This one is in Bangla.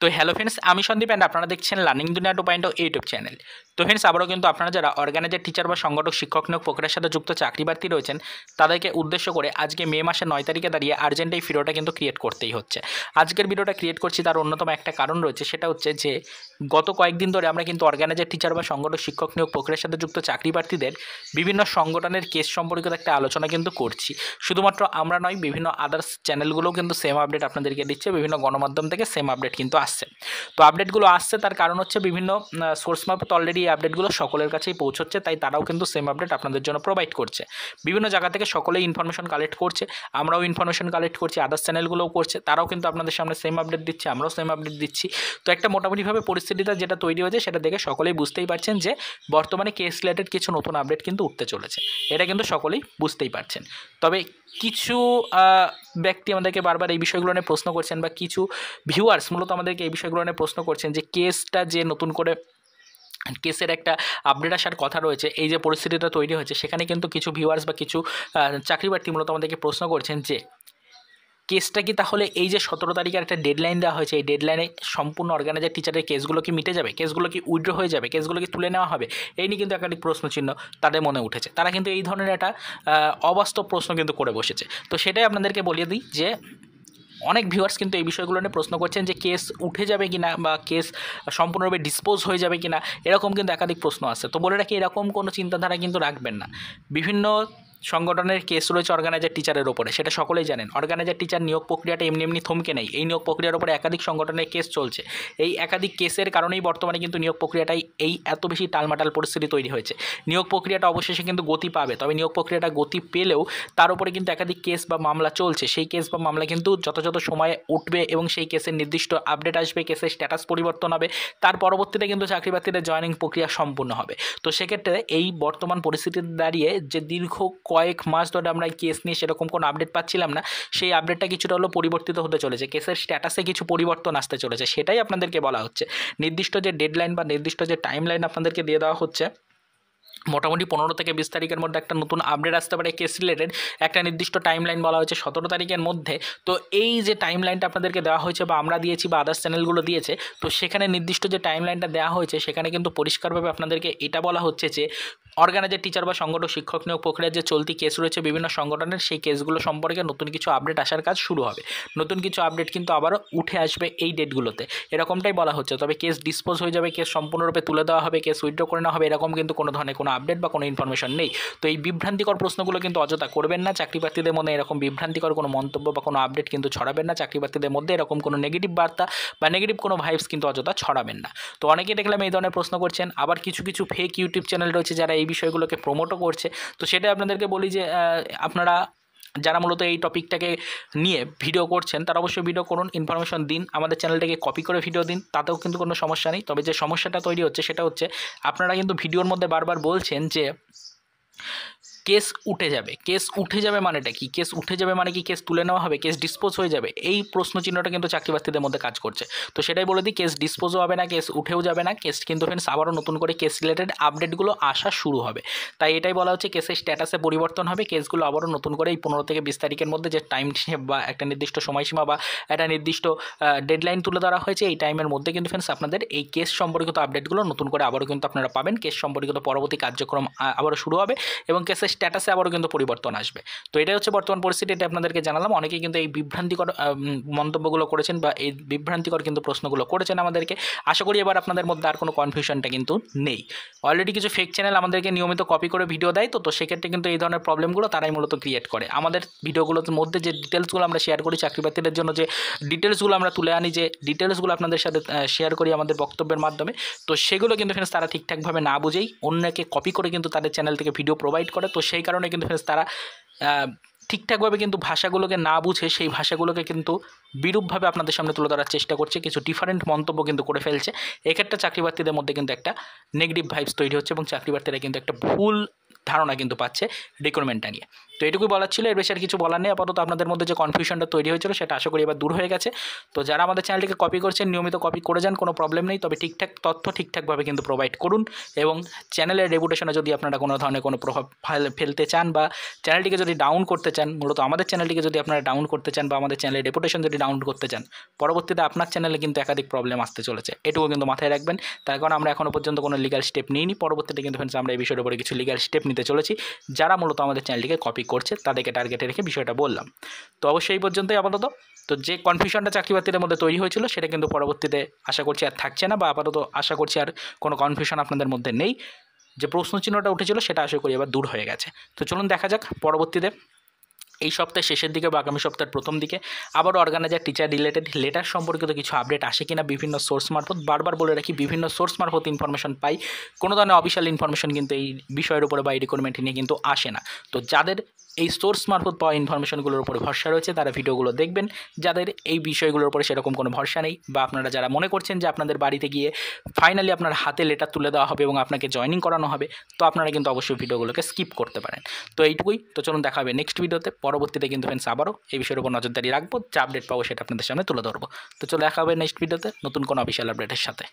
তো হ্যালো ফ্রেন্ডস, আমি সন্দীপ অ্যান্ড আপনারা দেখছেন লার্নিং দুনিয়া 2.0 ইউটিউব চ্যানেল। তো ফ্রেন্ডস, আবারও কিন্তু আপনারা যারা অর্গানাইজার টিচার বা সংগঠক শিক্ষক নিয়োগ প্রক্রিয়ার সাথে যুক্ত চাকরি প্রার্থী রয়েছেন, তাদেরকে উদ্দেশ্য করে আজকে মে মাসের 9 তারিখে দাঁড়িয়ে আর্জেন্ট এই ভিডিওটা কিন্তু ক্রিয়েট করতেই হচ্ছে। আজকের ভিডিওটা ক্রিয়েট করছি তার অন্যতম একটা কারণ রয়েছে, সেটা হচ্ছে যে গত কয়েকদিন ধরে আমরা কিন্তু অর্গানাইজার টিচার বা সংগঠক শিক্ষক নিয়োগ প্রক্রিয়ার সাথে যুক্ত চাকরি প্রার্থীদের বিভিন্ন সংগঠনের কেস সম্পর্কিত একটা আলোচনা কিন্তু করছি। শুধুমাত্র আমরা নয়, বিভিন্ন আদার্স চ্যানেলগুলোও কিন্তু সেম আপডেট আপনাদেরকে দিচ্ছে, বিভিন্ন গণমাধ্যম থেকে সেম আপডেট কিন্তু আসছে। তো আপডেটগুলো আসছে তার কারণ হচ্ছে বিভিন্ন সোর্স মারফত অলরেডি এই আপডেটগুলো সকলের কাছেই পৌঁছচ্ছে, তাই তারাও কিন্তু সেম আপডেট আপনাদের জন্য প্রোভাইড করছে। বিভিন্ন জায়গা থেকে সকলেই ইনফরমেশন কালেক্ট করছে, আমরাও ইনফরমেশন কালেক্ট করছি, আদার্স চ্যানেলগুলোও করছে, তারাও কিন্তু আপনাদের সামনে সেম আপডেট দিচ্ছে, আমরাও সেম আপডেট দিচ্ছি। তো একটা মোটামুটিভাবে পরিস্থিতিটা যেটা তৈরি হয়েছে সেটা দেখে সকলেই বুঝতেই পারছেন যে বর্তমানে কেস রিলেটেড কিছু নতুন আপডেট কিন্তু উঠতে চলেছে, এটা কিন্তু সকলেই বুঝতেই পারছেন। তবে কিছু ব্যক্তি আমাদেরকে বারবার এই বিষয়গুলো নিয়ে প্রশ্ন করছেন, বা কিছু ভিউয়ার্স মূলত আমাদেরকে এই বিষয়গুলো নিয়ে প্রশ্ন করছেন যে কেসটা যে নতুন করে কেসের একটা আপডেট আসার কথা রয়েছে, এই যে পরিস্থিতিটা তৈরি হয়েছে সেখানে কিন্তু কিছু ভিউয়ার্স বা কিছু চাকরি প্রার্থী মূলত আমাদেরকে প্রশ্ন করছেন যে কেসটা কি তাহলে এই যে 17 তারিখের একটা ডেডলাইন দেওয়া হয়েছে, এই ডেডলাইনে সম্পূর্ণ অর্গানাইজার টিচারের কেসগুলো কি মিটে যাবে, কেসগুলো কি উইথড্র হয়ে যাবে, কেসগুলো কি তুলে নেওয়া হবে? এই নিয়ে কিন্তু একাধিক প্রশ্নচিহ্ন তাদের মনে উঠেছে। তারা কিন্তু এই ধরনের একটা অবাস্তব প্রশ্ন কিন্তু করে বসেছে। তো সেটাই আপনাদেরকে বলিয়ে দিই যে অনেক ভিউয়ার্স কিন্তু এই বিষয়গুলো নিয়ে প্রশ্ন করছেন যে কেস উঠে যাবে কিনা, বা কেস সম্পূর্ণভাবে ডিসপোজ হয়ে যাবে কিনা, এরকম কিন্তু একাধিক প্রশ্ন আছে। তো বলে রাখি, এরকম কোনো চিন্তাধারা কিন্তু রাখবেন না। বিভিন্ন সংগঠনের কেস রয়েছে অর্গানাইজার টিচারের ওপরে, সেটা সকলেই জানেন। অর্গানাইজার টিচার নিয়োগ প্রক্রিয়াটা এমনি এমনি থমকে নেই, এই নিয়োগ প্রক্রিয়ার ওপরে একাধিক সংগঠনের কেস চলছে। এই একাধিক কেসের কারণেই বর্তমানে কিন্তু নিয়োগ প্রক্রিয়াটাই এই এত বেশি টালমাটাল পরিস্থিতি তৈরি হয়েছে। নিয়োগ প্রক্রিয়াটা অবশেষে কিন্তু গতি পাবে, তবে নিয়োগ প্রক্রিয়াটা গতি পেলেও তার উপরে কিন্তু একাধিক কেস বা মামলা চলছে। সেই কেস বা মামলা কিন্তু যথাযথ সময়ে উঠবে এবং সেই কেসের নির্দিষ্ট আপডেট আসবে, কেসের স্ট্যাটাস পরিবর্তন হবে, তার পরবর্তীতে কিন্তু চাকরি প্রার্থীদের জয়েনিং প্রক্রিয়া সম্পূর্ণ হবে। তো সেক্ষেত্রে এই বর্তমান পরিস্থিতিতে দাঁড়িয়ে যে দীর্ঘ কয়েক মাস ধরে আমরা এই কেস নিয়ে সেরকম কোনো আপডেট পাচ্ছিলাম না, সেই আপডেটটা কিছুটা হলো পরিবর্তিত হতে চলেছে, কেসের স্ট্যাটাসে কিছু পরিবর্তন আসতে চলেছে। সেটাই আপনাদেরকে বলা হচ্ছে। নির্দিষ্ট যে ডেডলাইন বা নির্দিষ্ট যে টাইমলাইন আপনাদেরকে দিয়ে দেওয়া হচ্ছে, মোটামুটি 15 থেকে 20 তারিখের মধ্যে একটা নতুন আপডেট আসতে পারে কেস রিলেটেড, একটা নির্দিষ্ট টাইমলাইন বলা হয়েছে 17 তারিখের মধ্যে। তো এই যে টাইমলাইনটা আপনাদেরকে দেওয়া হয়েছে, বা আমরা দিয়েছি, বা আদার্স চ্যানেলগুলো দিয়েছে, তো সেখানে নির্দিষ্ট যে টাইমলাইনটা দেওয়া হয়েছে সেখানে কিন্তু পরিষ্কারভাবে আপনাদেরকে এটা বলা হচ্ছে যে অর্গানাইজার টিচার বা সংগঠক শিক্ষক নিয়োগ প্রক্রিয়ার যে চলতি কেস রয়েছে বিভিন্ন সংগঠনের, সেই কেসগুলো সম্পর্কে নতুন কিছু আপডেট আসার কাজ শুরু হবে। নতুন কিছু আপডেট কিন্তু আবারও উঠে আসবে এই ডেটগুলোতে, এরকমটাই বলা হচ্ছে। তবে কেস ডিসপোজ হয়ে যাবে, কেস সম্পূর্ণরূপে তুলে দেওয়া হবে, কেস উইথড্র করে নেওয়া হবে, এরকম কিন্তু কোনো ধরনের কোনো আপডেট বা কোনো ইনফরমেশন নেই। তো এই বিভ্রান্তিকর প্রশ্নগুলো কিন্তু অযথা করবেন না। চাকরি প্রার্থীদের মধ্যে এরকম বিভ্রান্তিকর কোনো মন্তব্য বা কোনো আপডেট কিন্তু ছড়াবেন না। চাকরি প্রার্থীদের মধ্যে এরকম কোনো নেগেটিভ বার্তা বা নেগেটিভ কোনো ভাইবস কিন্তু অযথা ছড়াবেন না। তো অনেকেই দেখলাম এই ধরনের প্রশ্ন করছেন। আবার কিছু কিছু ফেক ইউটিউব চ্যানেল রয়েছে যারা এই বিষয়গুলোকে প্রমোটও করছে। তো সেটাই আপনাদেরকে বলি যে আপনারা যারা মূলত এই টপিকটাকে নিয়ে ভিডিও করছেন তারা অবশ্যই ভিডিও করুন, ইনফরমেশন দিন, আমাদের চ্যানেলটাকে কপি করে ভিডিও দিন, তাতেও কিন্তু কোনো সমস্যা নেই। তবে যে সমস্যাটা তৈরি হচ্ছে সেটা হচ্ছে আপনারা কিন্তু ভিডিওর মধ্যে বারবার বলছেন যে কেস উঠে যাবে। কেস উঠে যাবে মানেটা কি? কেস উঠে যাবে মানে কি কেস তুলে নেওয়া হবে, কেস ডিসপোজ হয়ে যাবে? এই প্রশ্ন চিহ্নটা কিন্তু চাকরি প্রার্থীদের মধ্যে কাজ করছে। তো সেটাই বলে দিই, কেস ডিসপোজও হবে না, কেস উঠেও যাবে না, কেস কিন্তু ফ্রেন্ডস আবারও নতুন করে কেস রিলেটেড আপডেটগুলো আসা শুরু হবে। তাই এটাই বলা হচ্ছে কেসের স্ট্যাটাসে পরিবর্তন হবে, কেসগুলো আবারও নতুন করে এই 15 থেকে 20 তারিখের মধ্যে যে টাইম বা একটা নির্দিষ্ট সময়সীমা বা একটা নির্দিষ্ট ডেডলাইন তুলে ধরা হয়েছে, এই টাইমের মধ্যে কিন্তু ফ্রেন্ডস আপনাদের এই কেস সম্পর্কিত আপডেটগুলো নতুন করে আবারও কিন্তু আপনারা পাবেন। কেস সম্পর্কিত পরবর্তী কার্যক্রম আবারও শুরু হবে এবং কেসের স্ট্যাটাসে আবারও কিন্তু পরিবর্তন আসবে। তো এটাই হচ্ছে বর্তমান পরিস্থিতি, এটা আপনাদেরকে জানালাম। অনেকেই কিন্তু এই বিভ্রান্তিকর মন্তব্যগুলো করেছেন বা এই বিভ্রান্তিকর কিন্তু প্রশ্নগুলো করেছেন আমাদেরকে। আশা করি এবার আপনাদের মধ্যে আর কোনো কনফিউশনটা কিন্তু নেই। অলরেডি কিছু ফেক চ্যানেল আমাদেরকে নিয়মিত কপি করে ভিডিও দেয়, তো সেক্ষেত্রে কিন্তু এই ধরনের প্রবলেমগুলো তারাই মূলত ক্রিয়েট করে। আমাদের ভিডিওগুলোর মধ্যে যে ডিটেলসগুলো আমরা শেয়ার করি, চাকরি প্রার্থীদের জন্য যে ডিটেলসগুলো আমরা তুলে আনি, যে ডিটেলসগুলো আপনাদের সাথে শেয়ার করি আমাদের বক্তব্যের মাধ্যমে, তো সেগুলো কিন্তু ফ্রেন্ডস তারা ঠিকঠাকভাবে না বুঝেই অন্যকে কপি করে কিন্তু তাদের চ্যানেল থেকে ভিডিও প্রোভাইড করে। তো সেই কারণে কিন্তু ফ্রেন্ডস তারা ঠিকঠাকভাবে কিন্তু ভাষাগুলোকে না বুঝে সেই ভাষাগুলোকে কিন্তু বিরূপভাবে আপনাদের সামনে তুলে ধরার চেষ্টা করছে, কিছু ডিফারেন্ট মন্তব্য কিন্তু করে ফেলছে। এক্ষেত্রে চাকরি প্রার্থীদের মধ্যে কিন্তু একটা নেগেটিভ ভাইবস তৈরি হচ্ছে এবং চাকরি প্রার্থীরা কিন্তু একটা ভুল ধারণা কিন্তু পাচ্ছে রিক্রুটমেন্টটা নিয়ে। তো এটুকুই বলার ছিল, এর বেশি আর কিছু বলার নেই। আপাতত আপনাদের মধ্যে যে কনফিউশনটা তৈরি হয়েছিল সেটা আশা করি এবার দূর হয়ে গেছে। তো যারা আমাদের চ্যানেলটিকে কপি করছেন নিয়মিত কপি করে যান, কোনো প্রবলেম নেই, তবে ঠিকঠাক তথ্য ঠিকঠাকভাবে কিন্তু প্রোভাইড করুন। এবং চ্যানেলের রেপুটেশনে যদি আপনারা কোনো ধরনের কোনো প্রভাব ফেলতে চান বা চ্যানেলটিকে যদি ডাউন করতে চান, মূলত আমাদের চ্যানেলটিকে যদি আপনারা ডাউন করতে চান বা আমাদের চ্যানেলের রেপুটেশন যদি ডাউন করতে চান, পরবর্তীতে আপনার চ্যানেলে কিন্তু একাধিক প্রবলেম আসতে চলেছে, এটুকু কিন্তু মাথায় রাখবেন। তার কারণ আমরা এখনও পর্যন্ত কোনো লিগাল স্টেপ নিইনি, পরবর্তীতে কিন্তু ফ্রেন্ডস আমরা এই বিষয়ের উপরে কিছু লিগাল স্টেপ নিতে চলেছি। যারা মূলত আমাদের চ্যানেলটিকে কপি করছে তাদেরকে টার্গেটে রেখে বিষয়টা বললাম। তো অবশ্যই এই পর্যন্তই আপাতত। তো যে কনফিউশনটা চাকরি বাতিলের মধ্যে তৈরি হয়েছিল সেটা কিন্তু পরবর্তীতে আশা করছি আর থাকছে না, বা আপাতত আশা করছি আর কোনো কনফিউশন আপনাদের মধ্যে নেই। যে প্রশ্ন চিহ্নটা উঠেছিল সেটা আশা করি এবার দূর হয়ে গেছে। তো চলুন দেখা যাক পরবর্তীতে এই সপ্তাহের শেষের দিকে বা আগামী সপ্তাহের প্রথম দিকে আবারও অর্গানাইজার টিচার রিলেটেড লেটার সম্পর্কিত কিছু আপডেট আসে কিনা বিভিন্ন সোর্স মারফত। বারবার বলে রাখি, বিভিন্ন সোর্স মারফত ইনফরমেশন পাই, কোনো ধরনের অফিসিয়াল ইনফরমেশন কিন্তু এই বিষয়ের উপরে বা এই রিক্রুটমেন্ট নিয়ে কিন্তু আসে না। তো যাদের এই সোর্স মারফত পাওয়া ইনফরমেশনগুলোর উপরে ভরসা রয়েছে তারা ভিডিওগুলো দেখবেন। যাদের এই বিষয়গুলোর উপরে সেরকম কোনো ভরসা নেই, বা আপনারা যারা মনে করছেন যে আপনাদের বাড়িতে গিয়ে ফাইনালি আপনার হাতে লেটার তুলে দেওয়া হবে এবং আপনাকে জয়েনিং করানো হবে, তো আপনারা কিন্তু অবশ্যই ভিডিওগুলোকে স্কিপ করতে পারেন। তো এইটুকুই। তো চলুন দেখা হবে নেক্সট ভিডিওতে। পরবর্তীতে কিন্তু ফ্রেন্ডস আবারও এই বিষয়ের উপর নজরদারি রাখবো, যা আপডেট পাবো সেটা আপনাদের সামনে তুলে ধরবো। তো চলো দেখা হবে নেক্সট ভিডিওতে নতুন কোনো অফিসিয়াল আপডেটের সাথে।